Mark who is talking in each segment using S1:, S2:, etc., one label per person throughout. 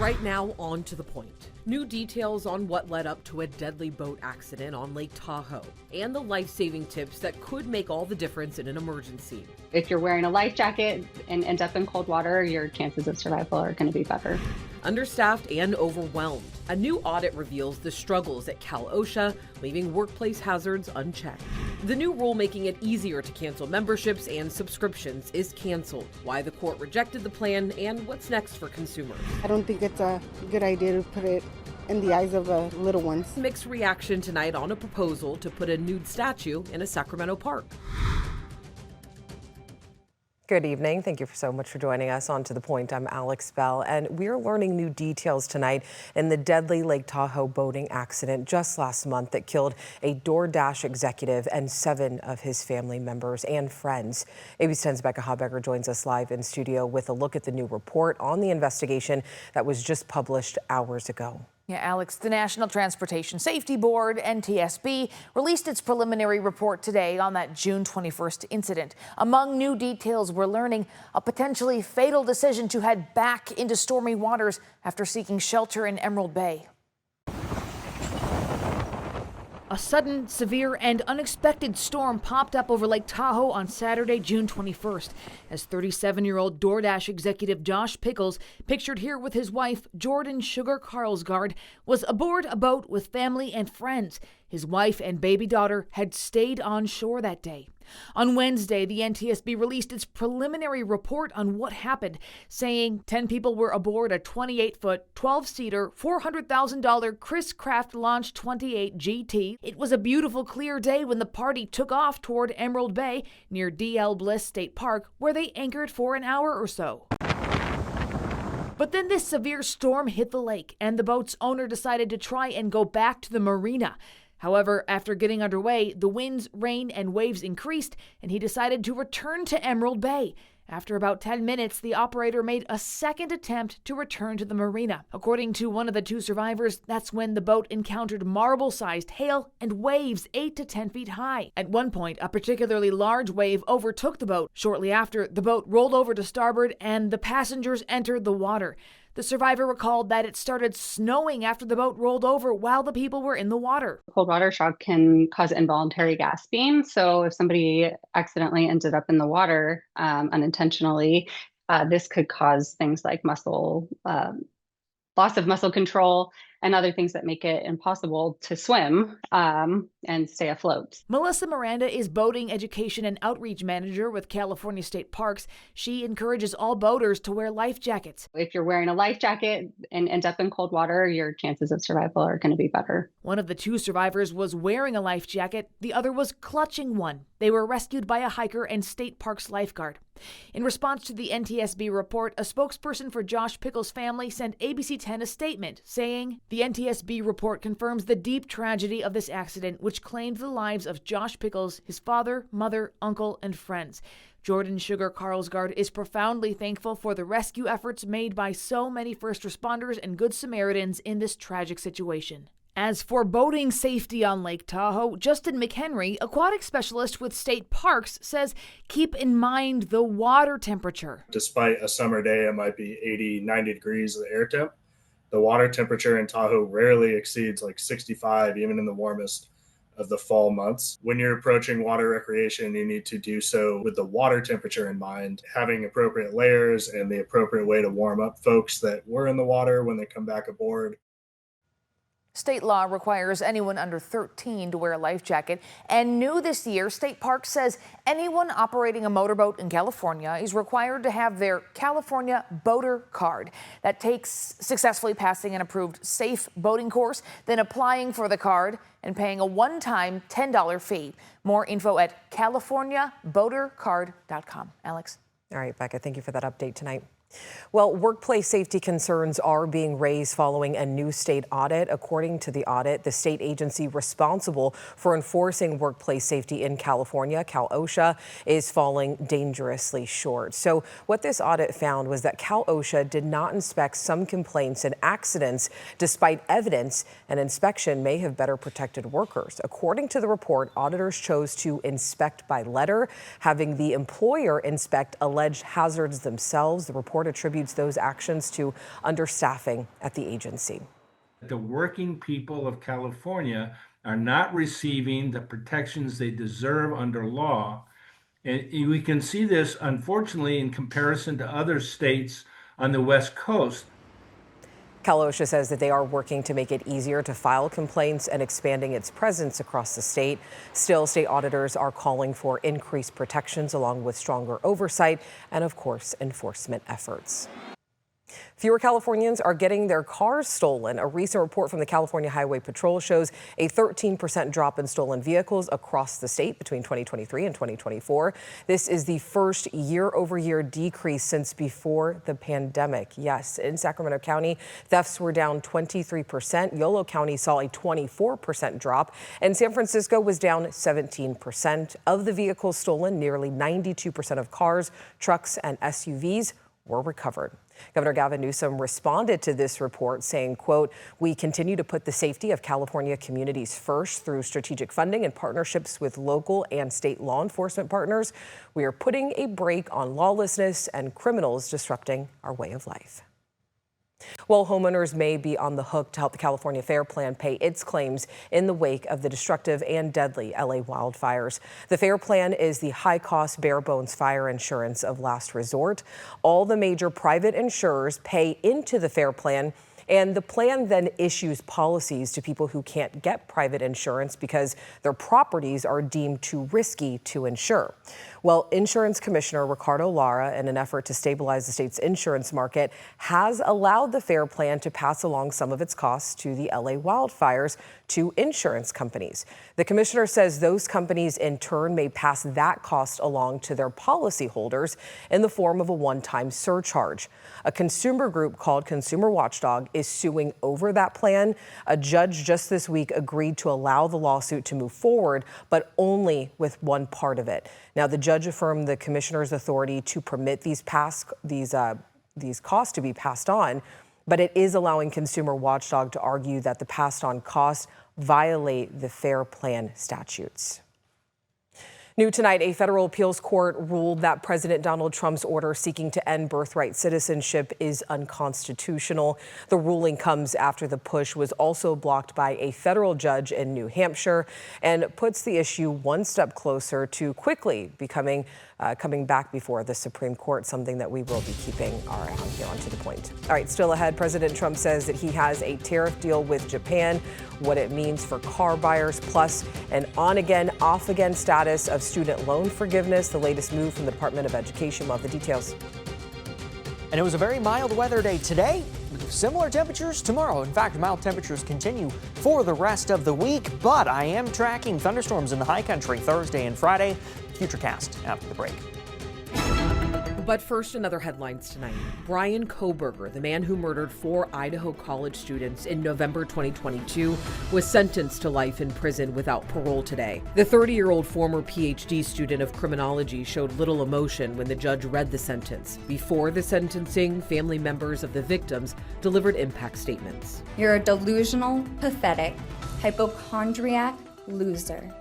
S1: Right now, on to the point. New details on what led up to a deadly boat accident on Lake Tahoe and the life-saving tips that could make all the difference in an emergency.
S2: If you're wearing a life jacket and end up in cold water, your chances of survival are going to be better.
S1: Understaffed and overwhelmed. A new audit reveals the struggles at Cal OSHA, leaving workplace hazards unchecked. The new rule making it easier to cancel memberships and subscriptions is canceled. Why the court rejected the plan and what's next for consumers.
S3: I don't think it's a good idea to put it in the eyes of little ones.
S1: Mixed reaction tonight on a proposal to put a nude statue in a Sacramento park.
S4: Good evening. Thank you so much for joining us on To The Point. I'm Alex Bell, and we're learning new details tonight in the deadly Lake Tahoe boating accident just last month that killed a DoorDash executive and 7 of his family members and friends. ABC 10's Becca Habegger joins us live in studio with a look at the new report on the investigation that was just published hours ago.
S5: Yeah, Alex, the National Transportation Safety Board, NTSB, released its preliminary report today on that June 21st incident. Among new details, we're learning a potentially fatal decision to head back into stormy waters after seeking shelter in Emerald Bay. A sudden, severe, and unexpected storm popped up over Lake Tahoe on Saturday, June 21st, as 37-year-old DoorDash executive Josh Pickles, pictured here with his wife, Jordan Sugar Carlsgard, was aboard a boat with family and friends. His wife and baby daughter had stayed on shore that day. On Wednesday, the NTSB released its preliminary report on what happened, saying 10 people were aboard a 28-foot, 12-seater, $400,000 Chris Craft Launch 28 GT. It was a beautiful, clear day when the party took off toward Emerald Bay near D.L. Bliss State Park, where they anchored for an hour or so. But then this severe storm hit the lake, and the boat's owner decided to try and go back to the marina. However, after getting underway, the winds, rain, and waves increased, and he decided to return to Emerald Bay. After about 10 minutes, the operator made a second attempt to return to the marina. According to one of the 2 survivors, that's when the boat encountered marble-sized hail and waves 8 to 10 feet high. At one point, a particularly large wave overtook the boat. Shortly after, the boat rolled over to starboard and the passengers entered the water. The survivor recalled that it started snowing after the boat rolled over while the people were in the water.
S2: Cold water shock can cause involuntary gasping. So if somebody accidentally ended up in the water unintentionally, this could cause things like loss of muscle control and other things that make it impossible to swim and stay afloat.
S5: Melissa Miranda is boating education and outreach manager with California State Parks. She encourages all boaters to wear life jackets.
S2: If you're wearing a life jacket and end up in cold water, your chances of survival are going to be better.
S5: One of the 2 survivors was wearing a life jacket. The other was clutching one. They were rescued by a hiker and State Parks lifeguard. In response to the NTSB report, a spokesperson for Josh Pickles' family sent ABC 10 a statement saying, "The NTSB report confirms the deep tragedy of this accident, which claimed the lives of Josh Pickles, his father, mother, uncle, and friends. Jordan Sugar Carlsgard is profoundly thankful for the rescue efforts made by so many first responders and Good Samaritans in this tragic situation." As for boating safety on Lake Tahoe, Justin McHenry, aquatic specialist with State Parks, says keep in mind the water temperature.
S6: Despite a summer day, it might be 80, 90 degrees of the air temp. The water temperature in Tahoe rarely exceeds like 65, even in the warmest of the fall months. When you're approaching water recreation, you need to do so with the water temperature in mind, having appropriate layers and the appropriate way to warm up folks that were in the water when they come back aboard.
S5: State law requires anyone under 13 to wear a life jacket. And new this year, State Parks says anyone operating a motorboat in California is required to have their California Boater Card. That takes successfully passing an approved safe boating course, then applying for the card and paying a one-time $10 fee. More info at californiaboatercard.com. Alex.
S4: All right, Becca, thank you for that update tonight. Well, workplace safety concerns are being raised following a new state audit. According to the audit, the state agency responsible for enforcing workplace safety in California, Cal OSHA, is falling dangerously short. So what this audit found was that Cal OSHA did not inspect some complaints and accidents despite evidence an inspection may have better protected workers. According to the report, auditors chose to inspect by letter, having the employer inspect alleged hazards themselves. The report board attributes those actions to understaffing at the agency.
S7: The working people of California are not receiving the protections they deserve under law. And we can see this, unfortunately, in comparison to other states on the West Coast.
S4: OSHA says that they are working to make it easier to file complaints and expanding its presence across the state. Still, state auditors are calling for increased protections along with stronger oversight and, of course, enforcement efforts. Fewer Californians are getting their cars stolen. A recent report from the California Highway Patrol shows a 13% drop in stolen vehicles across the state between 2023 and 2024. This is the first year-over-year decrease since before the pandemic. Yes, in Sacramento County, thefts were down 23%. Yolo County saw a 24% drop, and San Francisco was down 17%. Of the vehicles stolen, nearly 92% of cars, trucks, and SUVs were recovered. Governor Gavin Newsom responded to this report saying, quote, "We continue to put the safety of California communities first through strategic funding and partnerships with local and state law enforcement partners. We are putting a brake on lawlessness and criminals disrupting our way of life." Well, homeowners may be on the hook to help the California Fair Plan pay its claims in the wake of the destructive and deadly LA wildfires. The Fair Plan is the high-cost, bare-bones fire insurance of last resort. All the major private insurers pay into the Fair Plan, and the plan then issues policies to people who can't get private insurance because their properties are deemed too risky to insure. Well, Insurance Commissioner Ricardo Lara, in an effort to stabilize the state's insurance market, has allowed the Fair Plan to pass along some of its costs to the LA wildfires to insurance companies. The commissioner says those companies in turn may pass that cost along to their policyholders in the form of a one-time surcharge. A consumer group called Consumer Watchdog is suing over that plan. A judge just this week agreed to allow the lawsuit to move forward, but only with one part of it. Now, the judge affirmed the commissioner's authority to permit these costs to be passed on, but it is allowing Consumer Watchdog to argue that the passed on costs violate the Fair Plan statutes. New tonight, a federal appeals court ruled that President Donald Trump's order seeking to end birthright citizenship is unconstitutional. The ruling comes after the push was also blocked by a federal judge in New Hampshire and puts the issue one step closer to quickly coming back before the Supreme Court, something that we will be keeping our eye on here on To The Point. All right, still ahead, President Trump says that he has a tariff deal with Japan, what it means for car buyers, plus an on-again, off-again status of student loan forgiveness, the latest move from the Department of Education. We'll have the details.
S8: And it was a very mild weather day today. Similar temperatures tomorrow. In fact, mild temperatures continue for the rest of the week, but I am tracking thunderstorms in the high country Thursday and Friday. Futurecast after the break.
S1: But first, another headlines tonight. Brian Kohberger, the man who murdered 4 Idaho college students in November 2022, was sentenced to life in prison without parole today. The 30-year-old former PhD student of criminology showed little emotion when the judge read the sentence. Before the sentencing, family members of the victims delivered impact statements.
S9: You're a delusional, pathetic, hypochondriac loser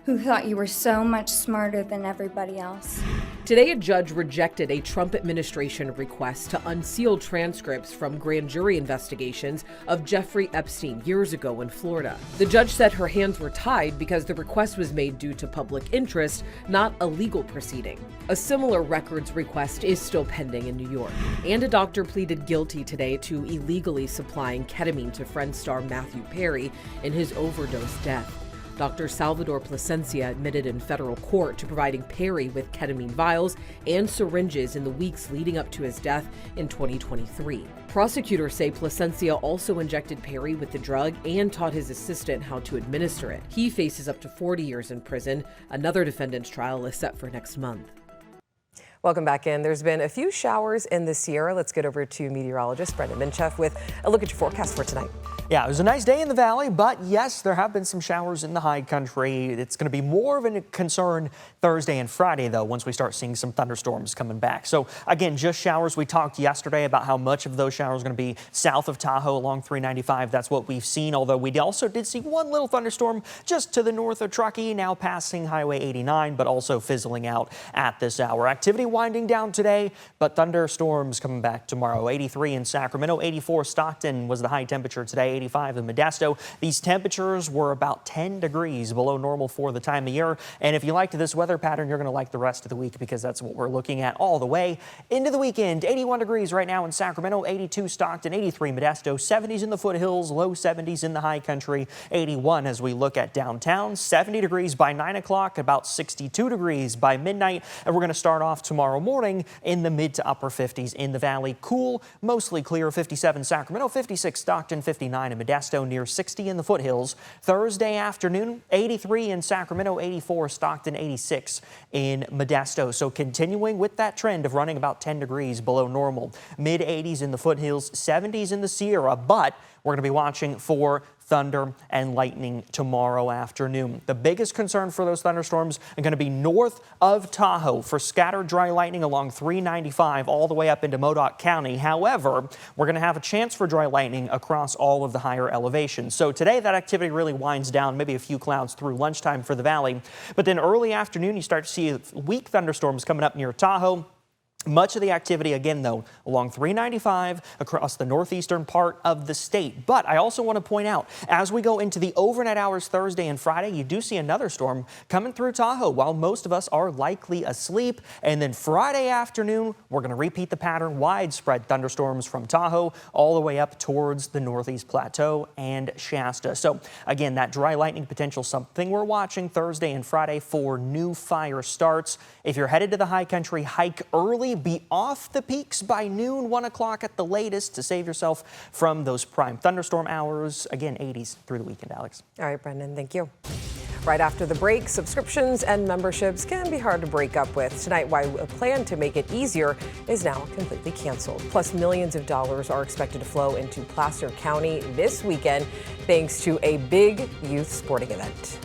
S9: who thought you were so much smarter than everybody else.
S1: Today, a judge rejected a Trump administration request to unseal transcripts from grand jury investigations of Jeffrey Epstein years ago in Florida. The judge said her hands were tied because the request was made due to public interest, not a legal proceeding. A similar records request is still pending in New York. And a doctor pleaded guilty today to illegally supplying ketamine to Friends star Matthew Perry in his overdose death. Dr. Salvador Plasencia admitted in federal court to providing Perry with ketamine vials and syringes in the weeks leading up to his death in 2023. Prosecutors say Plasencia also injected Perry with the drug and taught his assistant how to administer it. He faces up to 40 years in prison. Another defendant's trial is set for next month.
S4: Welcome back in. There's been a few showers in the Sierra. Let's get over to meteorologist Brendan Minchef with a look at your forecast for tonight.
S8: Yeah, it was a nice day in the valley, but yes, there have been some showers in the high country. It's going to be more of a concern Thursday and Friday, though, once we start seeing some thunderstorms coming back. So again, just showers. We talked yesterday about how much of those showers are going to be south of Tahoe along 395. That's what we've seen, although we also did see one little thunderstorm just to the north of Truckee, now passing Highway 89, but also fizzling out at this hour. Activity winding down today, but thunderstorms coming back tomorrow. 83 in Sacramento, 84 Stockton was the high temperature today. 85 in Modesto. These temperatures were about 10 degrees below normal for the time of year. And if you liked this weather pattern, you're going to like the rest of the week because that's what we're looking at all the way into the weekend. 81 degrees right now in Sacramento, 82 Stockton, 83 Modesto, 70s in the foothills, low 70s in the high country, 81 as we look at downtown, 70 degrees by 9 o'clock, about 62 degrees by midnight. And we're going to start off tomorrow morning in the mid to upper 50s in the valley. Cool, mostly clear, 57 Sacramento, 56 Stockton, 59 in Modesto, near 60 in the foothills. Thursday afternoon, 83 in Sacramento, 84 Stockton, 86 in Modesto. So continuing with that trend of running about 10 degrees below normal. Mid 80s in the foothills, 70s in the Sierra, but we're going to be watching for thunder and lightning tomorrow afternoon. The biggest concern for those thunderstorms are going to be north of Tahoe for scattered dry lightning along 395 all the way up into Modoc County. However, we're going to have a chance for dry lightning across all of the higher elevations. So today that activity really winds down, maybe a few clouds through lunchtime for the valley. But then early afternoon, you start to see weak thunderstorms coming up near Tahoe. Much of the activity, again, though, along 395 across the northeastern part of the state. But I also want to point out, as we go into the overnight hours Thursday and Friday, you do see another storm coming through Tahoe while most of us are likely asleep. And then Friday afternoon, we're going to repeat the pattern. Widespread thunderstorms from Tahoe all the way up towards the Northeast Plateau and Shasta. So again, that dry lightning potential, something we're watching Thursday and Friday for new fire starts. If you're headed to the high country, hike early. Be off the peaks by noon, 1 o'clock at the latest to save yourself from those prime thunderstorm hours. Again, 80s through the weekend, Alex.
S4: All right, Brendan, thank you. Right after the break, subscriptions and memberships can be hard to break up with. Tonight, why a plan to make it easier is now completely canceled. Plus, millions of dollars are expected to flow into Placer County this weekend thanks to a big youth sporting event.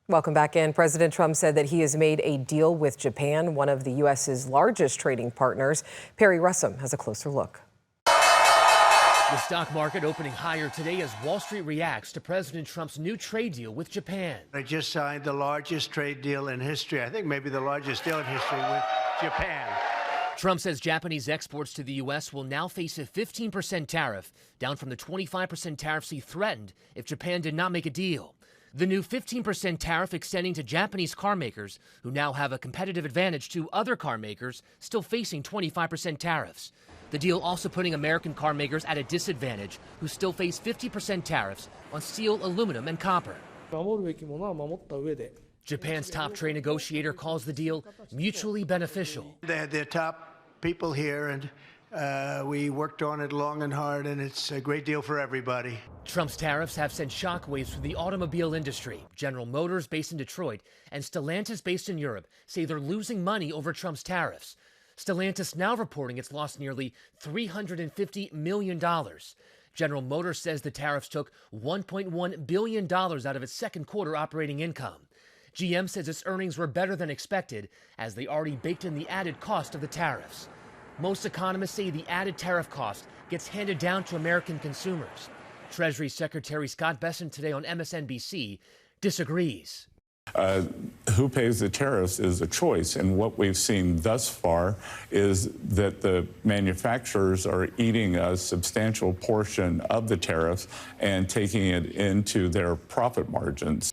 S4: Welcome back in. President Trump said that he has made a deal with Japan, one of the U.S.'s largest trading partners. Perry Russum has a closer look.
S10: The stock market opening higher today as Wall Street reacts to President Trump's new trade deal with Japan.
S11: I just signed the largest trade deal in history. I think maybe the largest deal in history with Japan.
S10: Trump says Japanese exports to the U.S. will now face a 15% tariff, down from the 25% tariffs he threatened if Japan did not make a deal. The new 15% tariff extending to Japanese car makers, who now have a competitive advantage to other car makers still facing 25% tariffs. The deal also putting American car makers at a disadvantage, who still face 50% tariffs on steel, aluminum, and copper. Japan's top trade negotiator calls the deal mutually beneficial.
S11: They had their top people here, and we worked on it long and hard, and it's a great deal for everybody.
S10: Trump's tariffs have sent shockwaves through the automobile industry. General Motors, based in Detroit, and Stellantis, based in Europe, say they're losing money over Trump's tariffs. Stellantis now reporting it's lost nearly $350 million. General Motors says the tariffs took $1.1 billion out of its second quarter operating income. GM says its earnings were better than expected, as they already baked in the added cost of the tariffs. Most economists say the added tariff cost gets handed down to American consumers. Treasury Secretary Scott Bessent today on MSNBC disagrees.
S12: Who pays the tariffs is a choice, and what we've seen thus far is that the manufacturers are eating a substantial portion of the tariffs and taking it into their profit margins.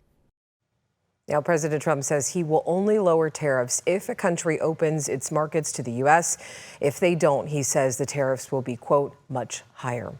S4: Now, President Trump says he will only lower tariffs if a country opens its markets to the U.S. If they don't, he says the tariffs will be, quote, much higher.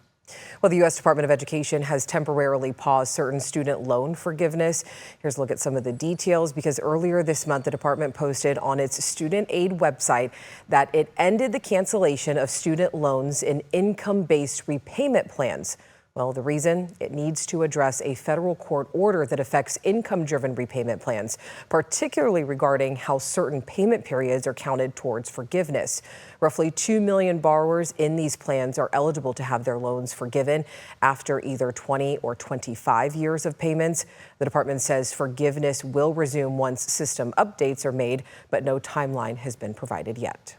S4: Well, the U.S. Department of Education has temporarily paused certain student loan forgiveness. Here's a look at some of the details, because earlier this month, the department posted on its student aid website that it ended the cancellation of student loans in income-based repayment plans Well, the reason? It needs to address a federal court order that affects income-driven repayment plans, particularly regarding how certain payment periods are counted towards forgiveness. Roughly 2 million borrowers in these plans are eligible to have their loans forgiven after either 20 or 25 years of payments. The department says forgiveness will resume once system updates are made, but no timeline has been provided yet.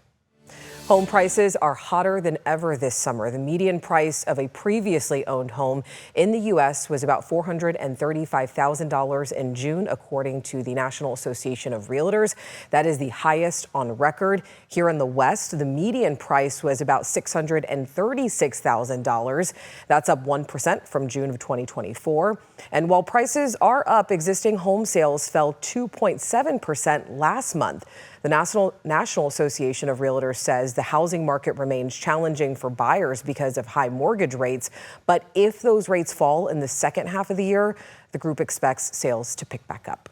S4: Home prices are hotter than ever this summer. The median price of a previously owned home in the U.S. was about $435,000 in June, according to the National Association of Realtors. That is the highest on record. Here in the West, the median price was about $636,000. That's up 1% from June of 2024. And while prices are up, existing home sales fell 2.7% last month. The National Association of Realtors says the housing market remains challenging for buyers because of high mortgage rates. But if those rates fall in the second half of the year, the group expects sales to pick back up.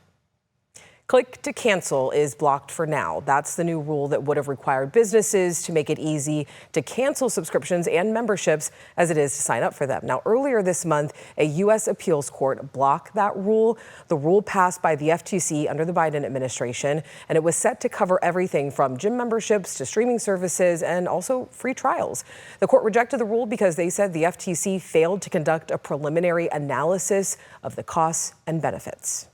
S4: Click to cancel is blocked for now. That's the new rule that would have required businesses to make it easy to cancel subscriptions and memberships as it is to sign up for them. Now, earlier this month, a U.S. appeals court blocked that rule. The rule passed by the FTC under the Biden administration, and it was set to cover everything from gym memberships to streaming services and also free trials. The court rejected the rule because they said the FTC failed to conduct a preliminary analysis of the costs and benefits.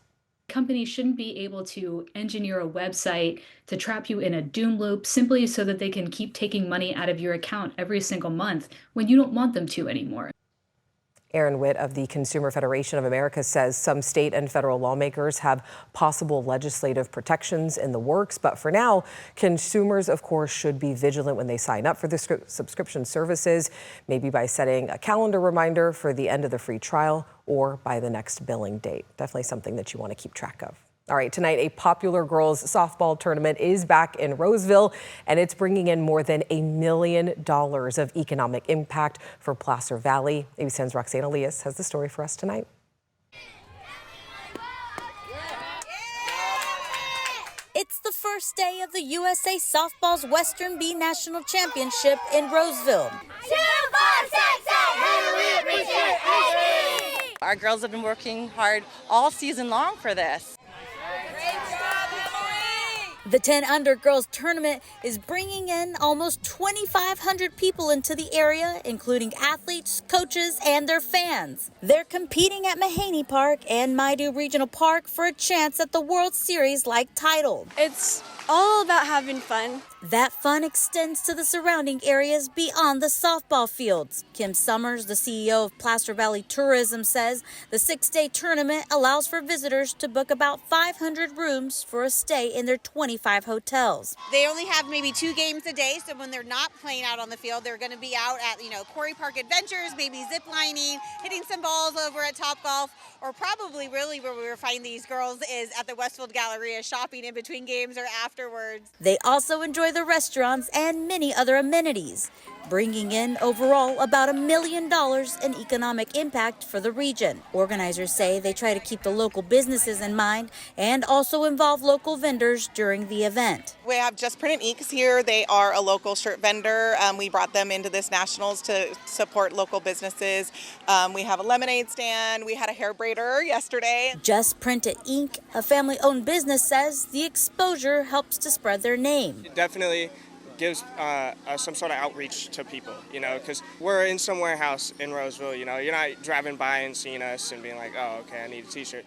S13: Companies shouldn't be able to engineer a website to trap you in a doom loop simply so that they can keep taking money out of your account every single month when you don't want them to anymore.
S4: Aaron Witt of the Consumer Federation of America says some state and federal lawmakers have possible legislative protections in the works. But for now, consumers, of course, should be vigilant when they sign up for the subscription services, maybe by setting a calendar reminder for the end of the free trial or by the next billing date. Definitely something that you want to keep track of. All right, tonight, a popular girls softball tournament is back in Roseville, and it's bringing in more than $1 million of economic impact for Placer Valley. ABC's Roxanne Elias has the story for us tonight.
S14: It's the first day of the USA Softball's Western B National Championship in Roseville.
S15: 2, 4, 6, 8, and we appreciate it.
S16: Our girls have been working hard all season long for this.
S14: The 10 Under Girls Tournament is bringing in almost 2,500 people into the area, including athletes, coaches, and their fans. They're competing at Mahaney Park and Maidu Regional Park for a chance at the World Series-like title.
S17: It's all about having fun.
S14: That fun extends to the surrounding areas beyond the softball fields. Kim Summers, the CEO of Placer Valley Tourism, says the 6-day tournament allows for visitors to book about 500 rooms for a stay in their 25 hotels.
S18: They only have maybe 2 games a day, so when they're not playing out on the field, they're going to be out at, Quarry Park Adventures, maybe zip lining, hitting some balls over at Topgolf, or probably really where we were finding these girls is at the Westfield Galleria, shopping in between games or afterwards.
S14: They also enjoy the restaurants and many other amenities, bringing in overall about $1 million in economic impact for the region. Organizers say they try to keep the local businesses in mind and also involve local vendors during the event.
S16: We have Just Print Inks here. They are a local shirt vendor. We brought them into this Nationals to support local businesses. We have a lemonade stand. We had a hair braider yesterday.
S14: Just Printed Ink, a family-owned business, says the exposure helps to spread their name.
S19: It definitely gives some sort of outreach to people, because we're in some warehouse in Roseville, you're not driving by and seeing us and being like, oh, okay, I need a t-shirt.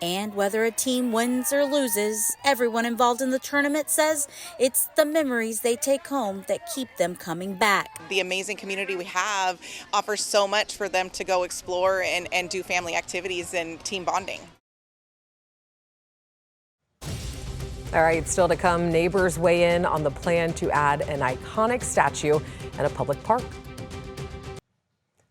S14: And whether a team wins or loses, everyone involved in the tournament says it's the memories they take home that keep them coming back.
S16: The amazing community we have offers so much for them to go explore and do family activities and team bonding.
S4: All right, still to come, neighbors weigh in on the plan to add an iconic statue in a public park.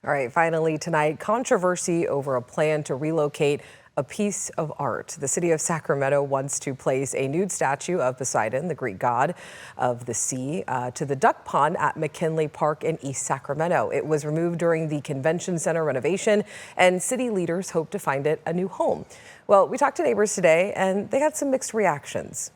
S4: All right, finally tonight, controversy over a plan to relocate a piece of art. The city of Sacramento wants to place a nude statue of Poseidon, the Greek god of the sea, to the duck pond at McKinley Park in East Sacramento. It was removed during the convention center renovation, and city leaders hope to find it a new home. Well, we talked to neighbors today, and they had some mixed reactions.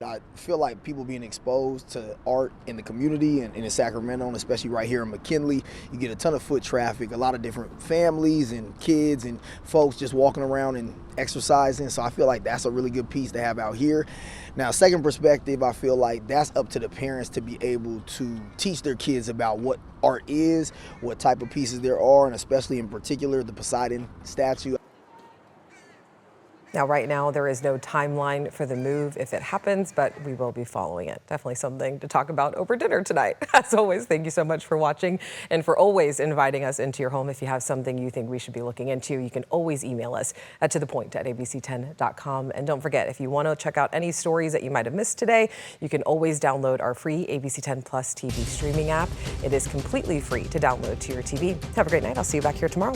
S20: I feel like people being exposed to art in the community and in Sacramento, and especially right here in McKinley, you get a ton of foot traffic, a lot of different families and kids and folks just walking around and exercising. So I feel like that's a really good piece to have out here. Now, second perspective, I feel like that's up to the parents to be able to teach their kids about what art is, what type of pieces there are, and especially in particular the Poseidon statue.
S4: Now, right now, there is no timeline for the move if it happens, but we will be following it. Definitely something to talk about over dinner tonight. As always, thank you so much for watching and for always inviting us into your home. If you have something you think we should be looking into, you can always email us at tothepoint@abc10.com. And don't forget, if you want to check out any stories that you might have missed today, you can always download our free ABC 10 Plus TV streaming app. It is completely free to download to your TV. Have a great night. I'll see you back here tomorrow.